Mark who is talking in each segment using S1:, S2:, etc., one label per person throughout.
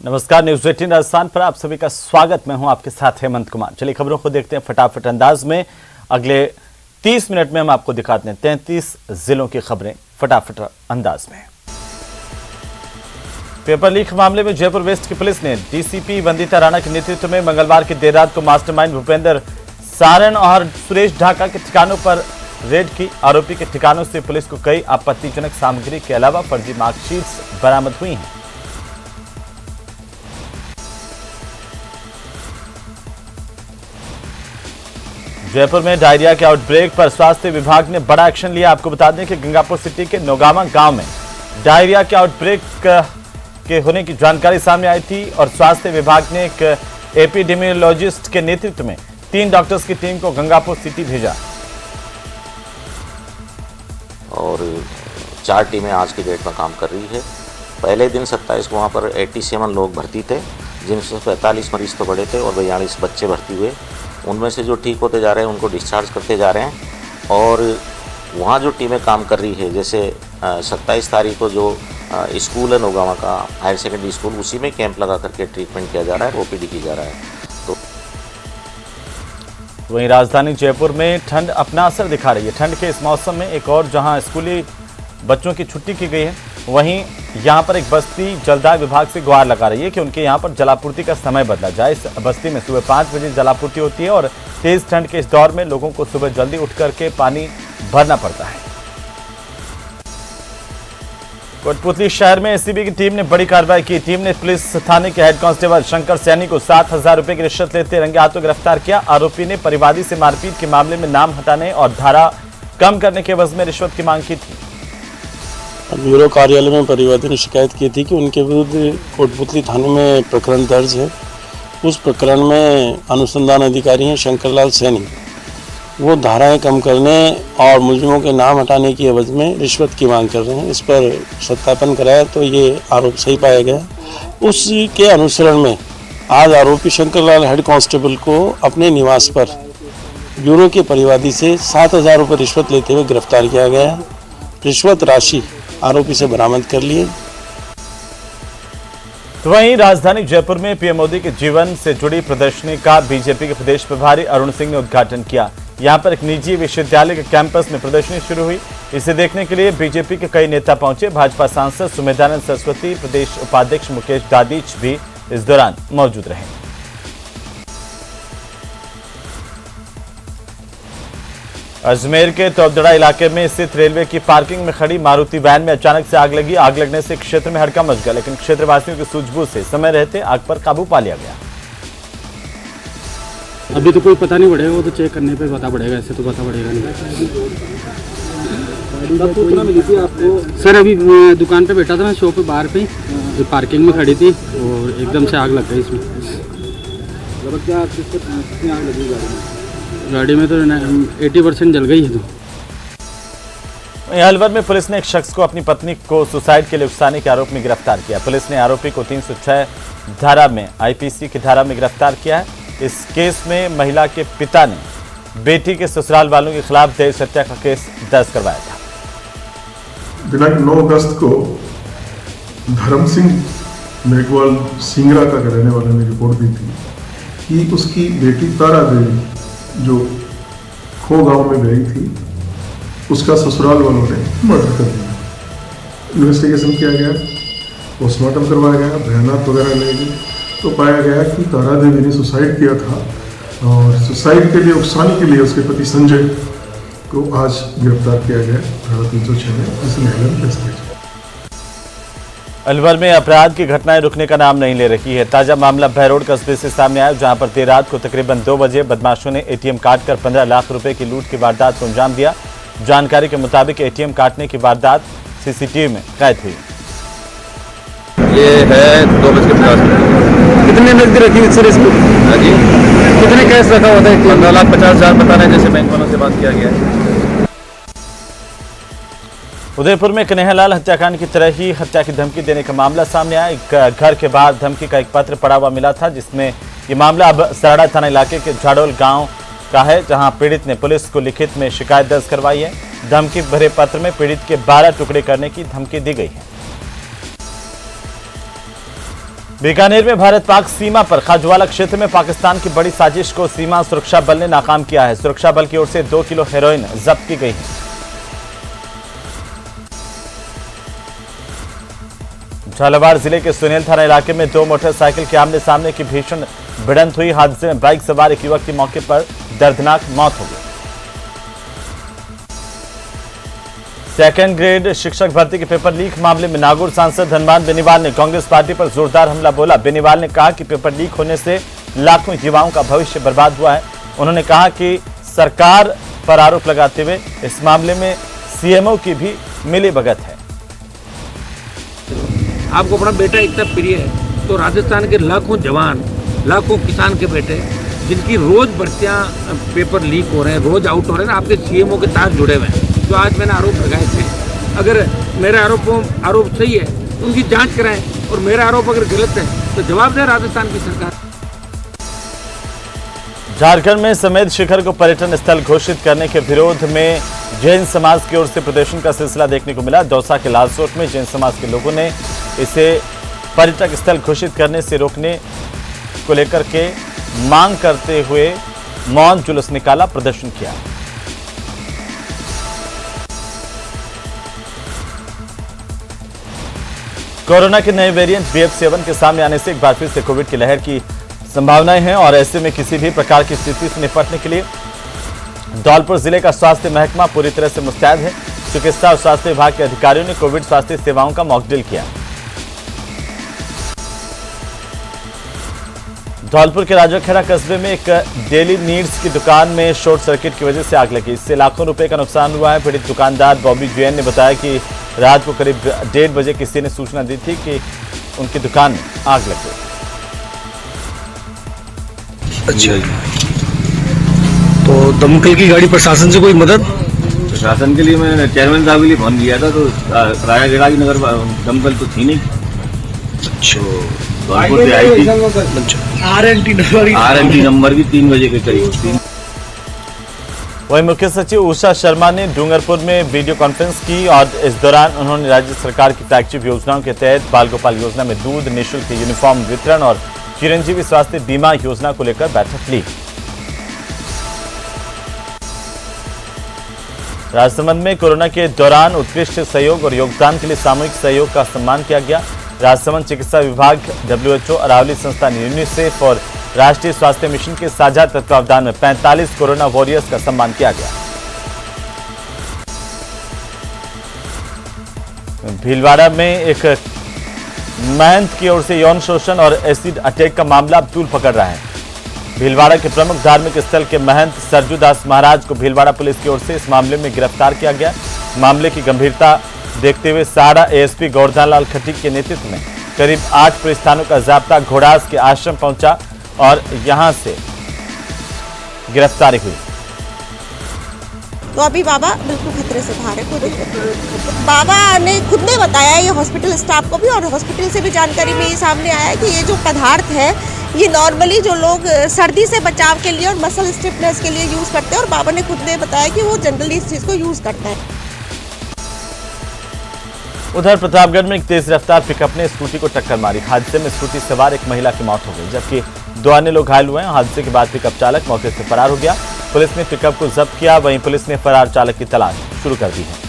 S1: नमस्कार, न्यूज 18 राजस्थान पर आप सभी का स्वागत। मैं हूं आपके साथ हेमंत कुमार। चलिए खबरों को देखते हैं फटाफट अंदाज में। अगले 30 मिनट में हम आपको दिखाते हैं 33 जिलों की खबरें फटाफट अंदाज में। पेपर लीक मामले में जयपुर वेस्ट की पुलिस ने डीसीपी वंदिता राणा के नेतृत्व में मंगलवार की देर रात को मास्टरमाइंड भूपेंद्र सारण और सुरेश ढाका के ठिकानों पर रेड की। आरोपी के ठिकानों से पुलिस को कई आपत्तिजनक सामग्री के अलावा फर्जी मार्कशीट्स बरामद हुई हैं। जयपुर में डायरिया के आउटब्रेक पर स्वास्थ्य विभाग ने बड़ा एक्शन लिया। आपको बता दें कि गंगापुर सिटी के नौगामा गांव में डायरिया के आउटब्रेक के होने की जानकारी सामने आई थी और स्वास्थ्य विभाग ने एक एपिडेमियोलॉजिस्ट के नेतृत्व में 3 डॉक्टर्स की टीम को गंगापुर सिटी भेजा
S2: और 4 टीमें आज की डेट में काम कर रही है। पहले दिन 27 को वहाँ पर 87 लोग भर्ती थे, जिनमें 45 मरीज तो बड़े थे और 42 बच्चे भर्ती हुए। उनमें से जो ठीक होते जा रहे हैं उनको डिस्चार्ज करते जा रहे हैं। और वहाँ जो टीमें काम कर रही है, जैसे 27 तारीख को जो स्कूल है नौगामा का हायर सेकेंडरी स्कूल, उसी में कैंप लगा करके ट्रीटमेंट किया जा रहा है, ओपीडी की जा रहा है। तो
S1: वहीं राजधानी जयपुर में ठंड अपना असर दिखा रही है। ठंड के इस मौसम में एक और जहां स्कूली बच्चों की छुट्टी की गई है, वहीं यहां पर एक बस्ती जलदाय विभाग से गुहार लगा रही है कि उनके यहां पर जलापूर्ति का समय बदला जाए। इस बस्ती में सुबह 5 बजे जलापूर्ति होती है और तेज ठंड के इस दौर में लोगों को सुबह जल्दी उठ करके पानी भरना पड़ता है। कोटपुतली शहर में एसीबी की टीम ने बड़ी कार्रवाई की। टीम ने पुलिस थाने के हेड कांस्टेबल शंकर सैनी को 7,000 रुपए की रिश्वत लेते रंगे हाथों गिरफ्तार किया। आरोपी ने परिवादी से मारपीट के मामले में नाम हटाने और धारा कम करने के एवज में रिश्वत की मांग की थी।
S3: ब्यूरो कार्यालय में परिवादी ने शिकायत की थी कि उनके विरुद्ध कोटपुतली थाने में प्रकरण दर्ज है। उस प्रकरण में अनुसंधान अधिकारी हैं शंकरलाल सैनी, वो धाराएं कम करने और मुलजिमों के नाम हटाने की एवज में रिश्वत की मांग कर रहे हैं। इस पर सत्यापन कराया तो ये आरोप सही पाया गया। उसके अनुसरण में आज आरोपी शंकरलाल हेड कांस्टेबल को अपने निवास पर ब्यूरो के परिवादी से 7,000 रुपये रिश्वत लेते हुए गिरफ्तार किया गया है। रिश्वत राशि आरोपी से बरामद कर लिए।
S1: तो वहीं राजधानी जयपुर में पीएम मोदी के जीवन से जुड़ी प्रदर्शनी का बीजेपी के प्रदेश प्रभारी अरुण सिंह ने उद्घाटन किया। यहां पर एक निजी विश्वविद्यालय के कैंपस में प्रदर्शनी शुरू हुई। इसे देखने के लिए बीजेपी के कई नेता पहुंचे। भाजपा सांसद सुमेधानंद सरस्वती, प्रदेश उपाध्यक्ष मुकेश दादीच भी इस दौरान मौजूद रहे। अजमेर के तोबदड़ा इलाके में स्थित रेलवे की पार्किंग में खड़ी मारुति वैन में अचानक से आग लगी। आग लगने से क्षेत्र में हड़कंप मच गया, लेकिन क्षेत्रवासियों की सूझबूझ से समय रहते आग पर काबू पा लिया गया।
S4: अभी तो कोई पता नहीं पड़ेगा, वो तो चेक करने पे पता पड़ेगा, ऐसे तो पता पड़ेगा नहीं। सूचना मिली थी आपको? सर अभी दुकान पे बैठा था मैं, शॉप पे बाहर पे पार्किंग में खड़ी थी और एकदम से आग लग गई इसमें। क्या कितनी आग लगी गाड़ी में? तो 80% जल गई है। तो
S1: अलवर में पुलिस ने एक शख्स को अपनी पत्नी को सुसाइड के लिए उकसाने के आरोप में गिरफ्तार किया। पुलिस ने आरोपी को 306 धारा में आईपीसी की धारा में गिरफ्तार किया है। इस केस में महिला के पिता ने बेटी के ससुराल वालों के खिलाफ दहेज हत्या का केस दर्ज करवाया था।
S5: दिनांक 9 अगस्त को धर्म सिंह मेघवाल सिंगरा का रहने वाले ने रिपोर्ट दी थी कि उसकी बेटी तारा देवी जो खो गांव में गई थी, उसका ससुराल वालों ने मर्डर कर दिया। इन्वेस्टिगेशन किया गया, पोस्टमार्टम करवाया गया, बयानात वगैरह लिए गए, तो पाया गया कि तारा देवी ने सुसाइड किया था और सुसाइड के लिए उकसाने के लिए उसके पति संजय को आज गिरफ्तार किया गया धारा 306 में। इस महिला ने पेश किया।
S1: अलवर में अपराध की घटनाएं रुकने का नाम नहीं ले रही है। ताजा मामला भैरोड कस्बे से सामने आया, जहां पर देर रात को तकरीबन 2 बजे बदमाशों ने एटीएम काटकर 15 लाख रुपए की लूट की वारदात को अंजाम दिया। जानकारी के मुताबिक एटीएम काटने की वारदात सीसीटीवी में कैद हुई।
S6: ये है 2:50।
S4: कितने नकदी रखी हुई सर इसको?
S6: हाँ जी,
S4: कितने कैश रखा होता है?
S6: 15,50,000 बता रहे हैं, जैसे बैंक वालों से बात किया गया है।
S1: उदयपुर में कन्हैयालाल हत्याकांड की तरह ही हत्या की धमकी देने का मामला सामने आया। एक घर के बाहर धमकी का एक पत्र पड़ा हुआ मिला था, जिसमें ये मामला अब सराड़ा थाना इलाके के झाड़ोल गांव का है, जहां पीड़ित ने पुलिस को लिखित में शिकायत दर्ज करवाई है। धमकी भरे पत्र में पीड़ित के 12 टुकड़े करने की धमकी दी गई है। बीकानेर में भारत पाक सीमा पर खाजवाला क्षेत्र में पाकिस्तान की बड़ी साजिश को सीमा सुरक्षा बल ने नाकाम किया है। सुरक्षा बल की ओर से 2 किलो हेरोइन जब्त की गई है। झालावाड़ जिले के सुनेल थाना इलाके में 2 मोटरसाइकिल के आमने सामने की भीषण भिड़ंत हुई। हादसे में बाइक सवार एक युवक की मौके पर दर्दनाक मौत हो गई। सेकेंड ग्रेड शिक्षक भर्ती के पेपर लीक मामले में नागौर सांसद धनवान बेनीवाल ने कांग्रेस पार्टी पर जोरदार हमला बोला। बेनीवाल ने कहा कि पेपर लीक होने से लाखों युवाओं का भविष्य बर्बाद हुआ है। उन्होंने कहा कि सरकार पर आरोप लगाते हुए इस मामले में सीएमओ की भी मिलीभगत है।
S7: आपको अपना बेटा इतना प्रिय है तो राजस्थान के लाखों जवान, लाखों किसान के बेटे जिनकी रोज भर्तियां पेपर लीक हो रहे हैं, रोज आउट हो रहे हैं, आपके सीएमओ के साथ जुड़े हुए हैं। जो आज मैंने आरोप लगाए थे, अगर मेरे आरोप सही है तो उनकी जांच कराएं, और मेरा आरोप अगर गलत है तो जवाब दें राजस्थान की सरकार।
S1: झारखंड में समेत शिखर को पर्यटन स्थल घोषित करने के विरोध में जैन समाज की ओर से प्रदर्शन का सिलसिला देखने को मिला। दौसा के लालसोट में जैन समाज के लोगों ने इसे पर्यटक स्थल घोषित करने से रोकने को लेकर के मांग करते हुए मौन जुलूस निकाला, प्रदर्शन किया। कोरोना के नए वेरिएंट BF7 के सामने आने से एक बार फिर से कोविड की लहर की संभावनाएं हैं और ऐसे में किसी भी प्रकार की स्थिति से निपटने के लिए धौलपुर जिले का स्वास्थ्य महकमा पूरी तरह से मुस्तैद है। चिकित्सा और स्वास्थ्य विभाग के अधिकारियों ने कोविड स्वास्थ्य सेवाओं का मॉकड्रिल किया। धौलपुर के राजाखेड़ा कस्बे में एक डेली नीड्स की दुकान में शॉर्ट सर्किट की वजह से आग लगी। इससे लाखों रुपए का नुकसान हुआ है। पीड़ित दुकानदार बॉबी जैन ने बताया कि रात को करीब 1:30 बजे किसी ने सूचना दी थी कि उनकी दुकान में आग लग गई।
S8: अच्छा, तो दमकल की गाड़ी, प्रशासन से कोई मदद?
S6: प्रशासन के लिए मैंने चेयरमैन साहब के लिए फोन किया था, तो राजाखेड़ा की नगर दमकल तो थी नहीं।
S8: अच्छा,
S6: धौलपुर से आई थी। RNT नंबर भी 3 बजे के करीब।
S1: वहीं मुख्य सचिव उषा शर्मा ने डूंगरपुर में वीडियो कॉन्फ्रेंस की और इस दौरान उन्होंने राज्य सरकार की फ्लैगशिप योजनाओं के तहत बाल गोपाल योजना में दूध, निःशुल्क यूनिफॉर्म वितरण और चिरंजीवी स्वास्थ्य बीमा योजना को लेकर बैठक ली। राजसमंद में कोरोना के दौरान उत्कृष्ट सहयोग और योगदान के लिए सामूहिक सहयोग का सम्मान किया गया। राजसमंद चिकित्सा विभाग, WHO, अरावली संस्थान यूनिसेफ और राष्ट्रीय स्वास्थ्य मिशन के साझा तत्वावधान में 45 कोरोना वॉरियर्स का सम्मान किया गया। भीलवाड़ा में एक महंत की ओर से यौन शोषण और एसिड अटैक का मामला अब तूल पकड़ रहा है। भीलवाड़ा के प्रमुख धार्मिक स्थल के महंत सरजू दास महाराज को भीलवाड़ा पुलिस की ओर से इस मामले में गिरफ्तार किया गया। मामले की गंभीरता देखते हुए साड़ा ASP गौरधन लाल खटीक के नेतृत्व में करीब 8 पुलिस थानों का जाब्ता घोड़ास के आश्रम पहुंचा और यहां से गिरफ्तारी हुई।
S9: तो अभी बाबा बिल्कुल खतरे से बाहर है। बाबा ने खुद ने बताया, ये हॉस्पिटल स्टाफ को भी और हॉस्पिटल से भी जानकारी में ये सामने आया कि ये जो पदार्थ है ये नॉर्मली जो लोग सर्दी से बचाव के लिए और मसल स्टिफनेस के लिए यूज़ करते हैं, और बाबा ने खुद ने बताया कि वो जनरली इस चीज़ को यूज़ करता है।
S1: उधर प्रतापगढ़ में एक तेज रफ्तार पिकअप ने स्कूटी को टक्कर मारी। हादसे में स्कूटी सवार एक महिला की मौत हो गई, जबकि 2 अन्य लोग घायल हुए हैं। हादसे के बाद पिकअप चालक मौके से फरार हो गया। पुलिस ने पिकअप को जब्त किया। वहीं पुलिस ने फरार चालक की तलाश शुरू कर दी है।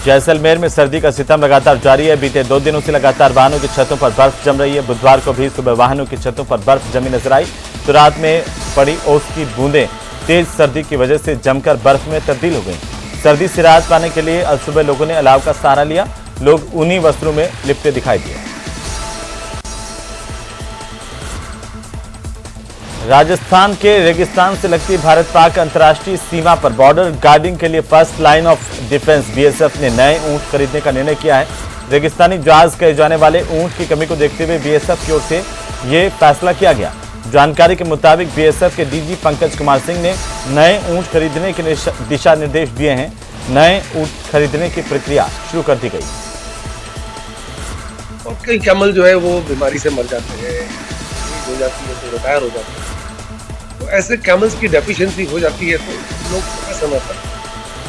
S1: जैसलमेर में सर्दी का सितम लगातार जारी है। बीते 2 दिनों से लगातार वाहनों की छतों पर बर्फ जम रही है। बुधवार को भी सुबह वाहनों की छतों पर बर्फ जमी नजर आई, तो रात में पड़ी ओस की बूंदें तेज सर्दी की वजह से जमकर बर्फ में तब्दील हो गई। सर्दी से राहत पाने के लिए आज सुबह लोगों ने अलाव का सहारा लिया। लोग ऊनी वस्त्रों में लिपटे दिखाई दिए। राजस्थान के रेगिस्तान से लगती भारत पाक अंतर्राष्ट्रीय सीमा पर बॉर्डर गार्डिंग के लिए first line of defence BSF ने नए ऊंट खरीदने का निर्णय किया है। रेगिस्तानी जहाज कहे जाने वाले ऊंट की कमी को देखते हुए BSF की ओर से ये फैसला किया गया। जानकारी के मुताबिक BSF के DG पंकज कुमार सिंह ने नए ऊंट खरीदने के दिशा निर्देश दिए हैं। नए ऊंट खरीदने की प्रक्रिया शुरू कर दी गई।
S8: और कई कैमल जो है वो बीमारी से मर जाते हैं, हो जाती है तो रिटायर हो जाते हैं। तो ऐसे कैमल्स की डेफिशिएंसी हो जाती है तो लोग समय पर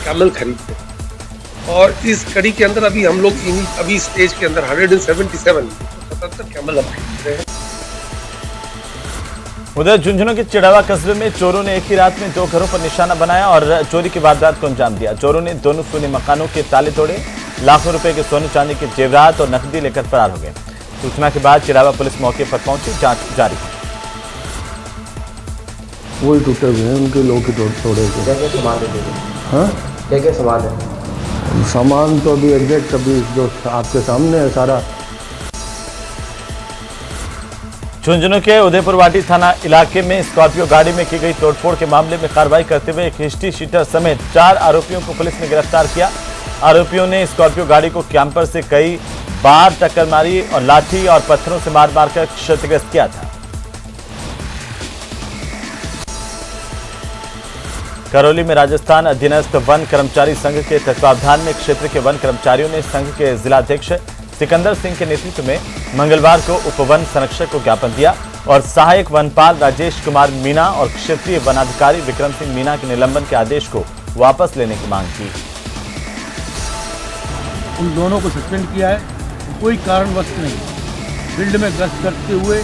S8: कैमल खरीदते हैं। और इस कड़ी के अंदर अभी हम लोग अभी स्टेज के अंदर 177 के अमल अपडेट रहे हैं।
S1: उधर झुंझुनू के चिड़ावा कस्बे में चोरों ने एक ही रात में 2 घरों पर निशाना बनाया और चोरी की वारदात को अंजाम दिया। चोरों ने दोनों सोने मकानों के ताले तोड़े, लाखों रुपए के सोने चांदी के जेवरात और नकदी लेकर फरार हो गए। सूचना के बाद चिड़ावा पुलिस मौके पर पहुंची, जांच जारी है।
S10: वही टूटे हुए हैं, उनके लोग के तोड़े हुए। हाँ,
S11: क्या सामान है?
S10: सामान तो अभी एग्जैक्ट अभी जो आपके सामने है सारा।
S1: झुंझुनू के उदयपुर वाटी थाना इलाके में स्कॉर्पियो गाड़ी में की गई तोड़फोड़ के मामले में कार्रवाई करते हुए एक हिस्ट्री शीटर समेत 4 आरोपियों को पुलिस ने गिरफ्तार किया। आरोपियों ने स्कॉर्पियो गाड़ी को कैंपर से कई बार टक्कर मारी और लाठी और पत्थरों से मार मारकर क्षतिग्रस्त किया था। करौली में राजस्थान अधीनस्थ वन कर्मचारी संघ के तत्वावधान में क्षेत्र के वन कर्मचारियों ने संघ के जिलाध्यक्ष सिकंदर सिंह के नेतृत्व में मंगलवार को उपवन संरक्षक को ज्ञापन दिया और सहायक वनपाल राजेश कुमार मीना और क्षेत्रीय वनाधिकारी विक्रम सिंह मीना के निलंबन के आदेश को वापस लेने की मांग की।
S7: उन दोनों को सस्पेंड किया है, कोई कारणवश नहीं। फील्ड में गश्त करते हुए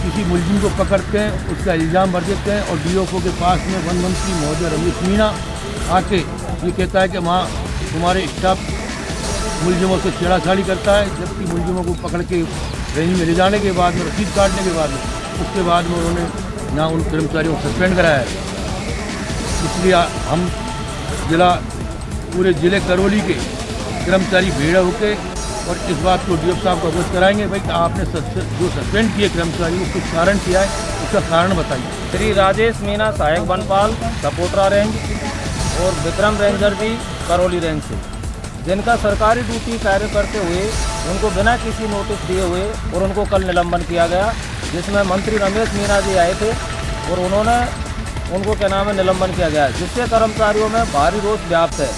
S7: किसी मुलजिम को पकड़ते हैं, उसका इल्ज़ाम भर देते हैं और डीओफओ के पास में वन मंत्री महोदय रमेश मीना आके ये कहता है कि वहाँ तुम्हारे स्टाफ मुलजिमों से छेड़ाछाड़ी करता है, जबकि मुलजिमों को पकड़ के रेंज में ले जाने के बाद में रसीद काटने के बाद में उसके बाद में उन्होंने यहाँ उन कर्मचारियों को सस्पेंड कराया है। इसलिए हम पूरे ज़िले करौली के कर्मचारी भीड़ होकर और इस बात को डीएफ साहब को अवगत कराएंगे भाई आपने जो सस्पेंड किए कर्मचारी को कुछ कारण किया है, उसका कारण बताइए।
S11: श्री राजेश मीना सहायक वनपाल सपोटरा रेंज और विक्रम रेंजर जी करौली रेंज से, जिनका सरकारी ड्यूटी कार्य करते हुए उनको बिना किसी नोटिस दिए हुए और उनको कल निलंबन किया गया, जिसमें मंत्री रमेश मीना जी आए थे और उन्होंने उनको क्या नाम है निलंबन किया गया, जिससे कर्मचारियों में भारी रोष व्याप्त है।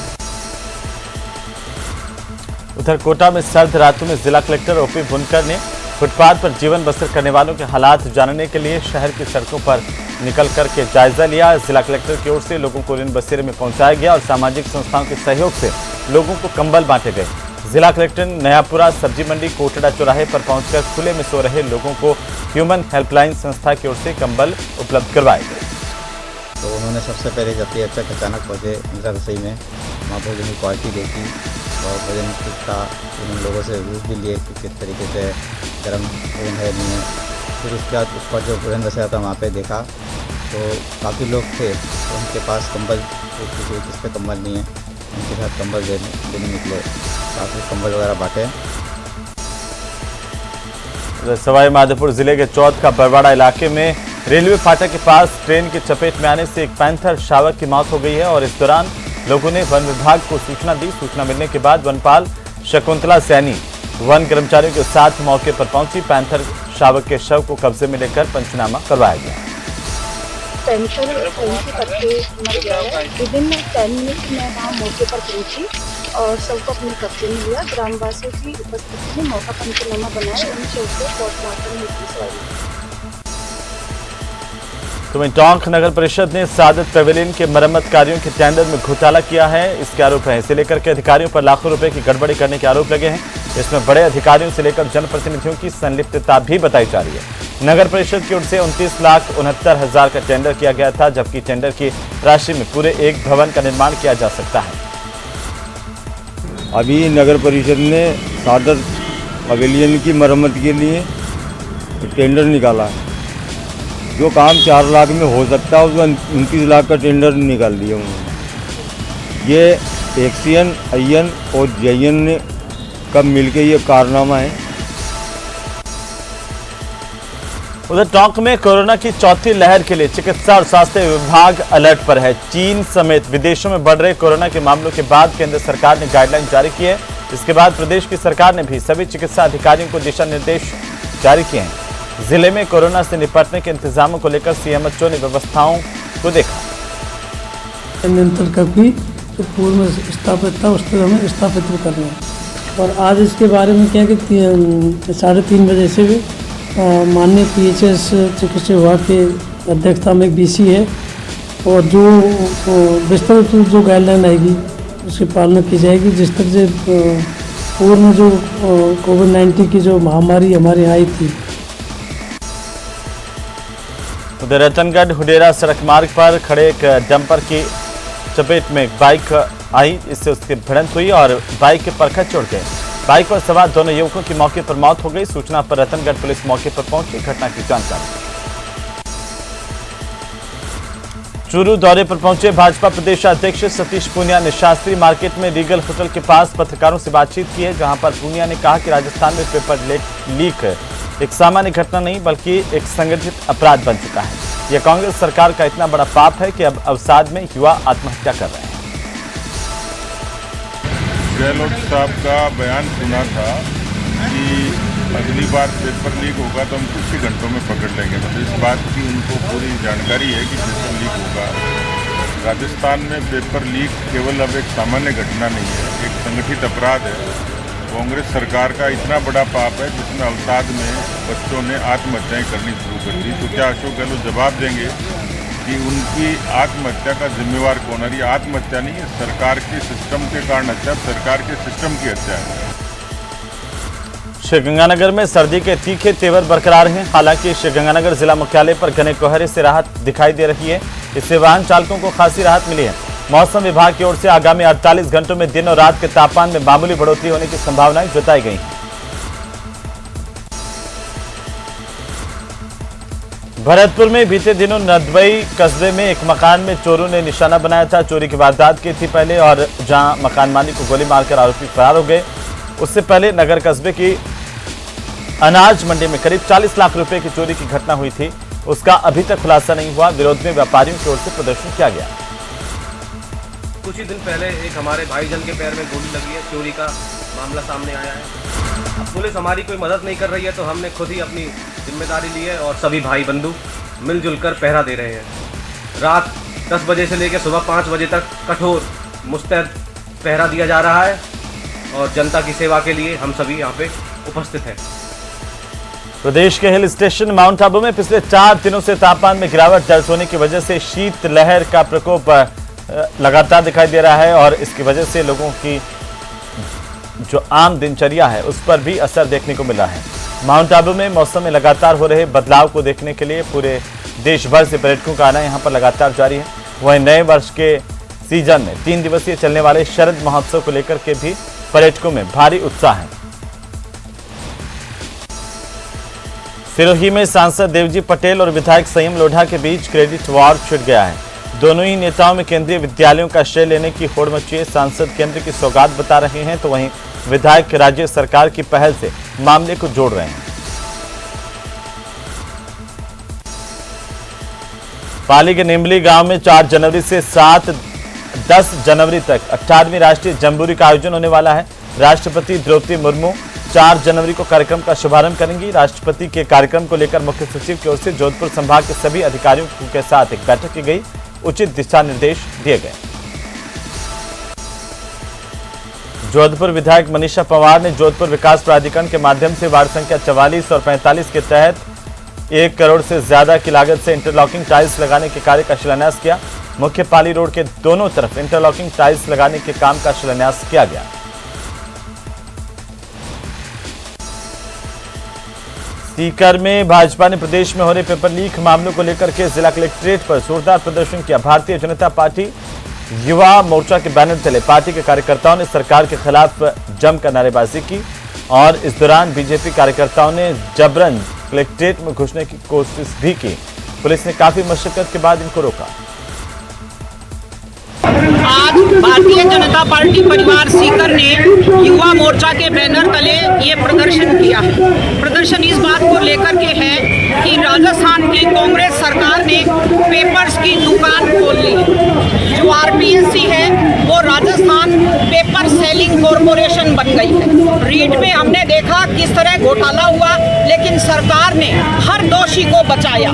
S1: उधर कोटा में सर्द रातों में जिला कलेक्टर ओपी बुनकर ने फुटपाथ पर जीवन बसर करने वालों के हालात जानने के लिए शहर की सड़कों पर निकल करके जायजा लिया। जिला कलेक्टर की ओर से लोगों को ऋण बसेरे में पहुंचाया गया और सामाजिक संस्थाओं के सहयोग से लोगों को कंबल बांटे गए। जिला कलेक्टर ने नयापुरा सब्जी मंडी कोटड़ा चौराहे पर पहुंचकर खुले में सो रहे लोगों को ह्यूमन हेल्पलाइन संस्था की ओर से कंबल उपलब्ध करवाए गए।
S12: तो उन्होंने सबसे पहले जब अचानक पहुँचे इंदिरा रसोई में, वहाँ भोजन की क्वालिटी देखी और भोजन का उन लोगों से रिव्यूज़ भी लिए कि किस तरीके से गर्म भोजन है नहीं है। फिर उसके बाद उस पर जो भोजन बचा था वहाँ पे देखा तो काफ़ी लोग थे, तो उनके पास कंबल किस पे कंबल नहीं है, उनके साथ कंबल देने निकले, काफ़ी कंबल वगैरह बांटे।
S1: सवाई माधोपुर जिले के चौथ का बरवाड़ा इलाके में रेलवे फाटक के पास ट्रेन की चपेट में आने से एक पैंथर शावक की मौत हो गई है और इस दौरान लोगों ने वन विभाग को सूचना दी। सूचना मिलने के बाद वनपाल शकुंतला सैनी वन कर्मचारियों के साथ मौके पर पहुंची। पैंथर शावक के शव को कब्जे में लेकर पंचनामा करवाया गया।
S13: पैंथर करके मर गया है। विदिन 10 मिनट में वहाँ मौके पर पहुंची और शव को अपने कब्जे में लिया। ग्रामवासियों की उपस्थिति में मौका पंचनामा बनाया, उन शव को पोस्टमार्टम हेतु
S1: तो वहीं टोंक नगर परिषद ने सादत पवेलियन के मरम्मत कार्यों के टेंडर में घोटाला किया है, इसके आरोप हैं। इसे लेकर के अधिकारियों पर लाखों रुपए की गड़बड़ी करने के आरोप लगे हैं। इसमें बड़े अधिकारियों से लेकर जनप्रतिनिधियों की संलिप्तता भी बताई जा रही है। नगर परिषद की ओर से 29,69,000 का टेंडर किया गया था, जबकि टेंडर की राशि में पूरे एक भवन का निर्माण किया जा सकता है।
S14: अभी नगर परिषद ने सादत पवेलियन की मरम्मत के लिए टेंडर निकाला है। जो काम 4 लाख में हो सकता है उसका 29 लाख का टेंडर निकाल दिया उन्होंने। ये एक्सियन, आईएन और जेएन ने कब मिलके ये कारनामा है।
S1: उधर टोंक में कोरोना की चौथी लहर के लिए चिकित्सा और स्वास्थ्य विभाग अलर्ट पर है। चीन समेत विदेशों में बढ़ रहे कोरोना के मामलों के बाद केंद्र सरकार ने गाइडलाइन जारी की है। इसके बाद प्रदेश की सरकार ने भी सभी चिकित्सा अधिकारियों को दिशा निर्देश जारी किए हैं। जिले में कोरोना से निपटने के इंतजामों को लेकर सीएमएचओ ने व्यवस्थाओं को देखा।
S15: नियंत्रण कभी जो पूर्व में स्थापित था उस तरह हमें स्थापित करना है। और आज इसके बारे में क्या कि 3:30 बजे से भी माननीय पीएचएस चिकित्सा विभाग के अध्यक्षता में एक बीसी है और जो विस्तृत जो गाइडलाइन आएगी उसकी पालना की जाएगी। जिस तरह से पूर्व में जो कोविड-19 की जो महामारी हमारे यहाँ आई थी,
S1: उधर रतनगढ़ हुडेरा सड़क मार्ग पर खड़े एक डंपर की चपेट में एक बाइक आई, इससे उसकी भिड़ंत हुई और बाइक के परखच चढ़ गए। बाइक पर सवार दोनों युवकों की मौके पर मौत हो गई। सूचना पर रतनगढ़ पुलिस मौके पर पहुंची, घटना की जानकारी। चूरू दौरे पर पहुंचे भाजपा प्रदेश अध्यक्ष सतीश पूनिया ने शास्त्री मार्केट में रीगल होटल के पास पत्रकारों से बातचीत की है, जहां पर पूनिया ने कहा कि राजस्थान में पेपर लीक एक सामान्य घटना नहीं बल्कि एक संगठित अपराध बन चुका है। यह कांग्रेस सरकार का इतना बड़ा पाप है कि अब अवसाद में युवा आत्महत्या कर रहे हैं।
S16: गहलोत साहब का बयान सुना था कि अगली बार पेपर लीक होगा तो हम कुछ ही घंटों में पकड़ लेंगे। मतलब इस बात की उनको पूरी जानकारी है कि पेपर लीक होगा। राजस्थान में पेपर लीक केवल अब एक सामान्य घटना नहीं है, एक संगठित अपराध है। कांग्रेस सरकार का इतना बड़ा पाप है जिसमें अवसाद में बच्चों ने आत्महत्याएं करनी शुरू कर दी। तो क्या अशोक गहलोत जवाब देंगे कि उनकी आत्महत्या का जिम्मेवार कौन है? ये आत्महत्या नहीं है, सरकार के सिस्टम के कारण हत्या, सरकार के सिस्टम की हत्या है।
S1: श्रीगंगानगर में सर्दी के तीखे तेवर बरकरार हैं। हालांकि श्रीगंगानगर जिला मुख्यालय पर घने कोहरे से राहत दिखाई दे रही है, इससे वाहन चालकों को खासी राहत मिली है। मौसम विभाग की ओर से आगामी 48 घंटों में दिन और रात के तापमान में मामूली बढ़ोतरी होने की संभावनाएं जताई गई हैं। भरतपुर में बीते दिनों नदबई कस्बे में एक मकान में चोरों ने निशाना बनाया था। चोरी की वारदात की थी पहले, और जहां मकान मालिक को गोली मारकर आरोपी फरार हो गए। उससे पहले नगर कस्बे की अनाज मंडी में करीब 40 लाख रुपए की चोरी की घटना हुई थी, उसका अभी तक खुलासा नहीं हुआ। विरोध में व्यापारियों की ओर से प्रदर्शन किया गया।
S17: कुछ ही दिन पहले एक हमारे भाईजान के पैर में गोली लगी है, चोरी का मामला सामने आया है। अब पुलिस हमारी कोई मदद नहीं कर रही है, तो हमने खुद ही अपनी जिम्मेदारी ली है और सभी भाई बंधु मिलजुल कर पहरा दे रहे हैं। रात 10 बजे से लेकर सुबह 5 बजे तक कठोर मुस्तैद पहरा दिया जा रहा है और जनता की सेवा के लिए हम सभी यहाँ पे उपस्थित हैं।
S1: प्रदेश के हिल स्टेशन माउंट आबू में पिछले 4 दिनों से तापमान में गिरावट दर्ज होने की वजह से शीतलहर का प्रकोप लगातार दिखाई दे रहा है और इसकी वजह से लोगों की जो आम दिनचर्या है उस पर भी असर देखने को मिला है। माउंट आबू में मौसम में लगातार हो रहे बदलाव को देखने के लिए पूरे देश भर से पर्यटकों का आना यहां पर लगातार जारी है। वहीं नए वर्ष के सीजन में 3 दिवसीय चलने वाले शरद महोत्सव को लेकर के भी पर्यटकों में भारी उत्साह है। सिरोही में सांसद देवजी पटेल और विधायक संयम लोढ़ा के बीच क्रेडिट वॉर छिड़ गया है। दोनों ही नेताओं में केंद्रीय विद्यालयों का श्रेय लेने की होड़ मची है। सांसद केंद्र की सौगात बता रहे हैं तो वहीं विधायक राज्य सरकार की पहल से मामले को जोड़ रहे हैं। पाली के निमली गांव में 4 जनवरी से 10 जनवरी तक 18वीं राष्ट्रीय जम्बूरी का आयोजन होने वाला है। राष्ट्रपति द्रौपदी मुर्मू 4 जनवरी को कार्यक्रम का शुभारंभ करेंगी। राष्ट्रपति के कार्यक्रम को लेकर मुख्य सचिव की ओर से जोधपुर संभाग के सभी अधिकारियों के साथ एक बैठक की गई, उचित दिशा निर्देश दिए गए। जोधपुर विधायक मनीषा पंवार ने जोधपुर विकास प्राधिकरण के माध्यम से वार्ड संख्या 44 और 45 के तहत 1 करोड़ से ज्यादा की लागत से इंटरलॉकिंग टाइल्स लगाने के कार्य का शिलान्यास किया। मुख्य पाली रोड के दोनों तरफ इंटरलॉकिंग टाइल्स लगाने के काम का शिलान्यास किया गया। सीकर में भाजपा ने प्रदेश में हो रहे पेपर लीक मामलों को लेकर के जिला कलेक्ट्रेट पर जोरदार प्रदर्शन किया। भारतीय जनता पार्टी युवा मोर्चा के बैनर तले पार्टी के कार्यकर्ताओं ने सरकार के खिलाफ जमकर नारेबाजी की और इस दौरान बीजेपी कार्यकर्ताओं ने जबरन कलेक्ट्रेट में घुसने की कोशिश भी की। पुलिस ने काफी मशक्कत के बाद इनको रोका।
S18: आज भारतीय जनता पार्टी परिवार सीकर ने युवा मोर्चा के बैनर तले ये प्रदर्शन किया है। प्रदर्शन इस बात को लेकर के है कि राजस्थान की कांग्रेस सरकार ने पेपर्स की दुकान खोल ली। जो आरपीएससी है वो राजस्थान पेपर सेलिंग कॉरपोरेशन बन गई है। रीट में हमने देखा किस तरह घोटाला हुआ, लेकिन सरकार ने हर दोषी को बचाया।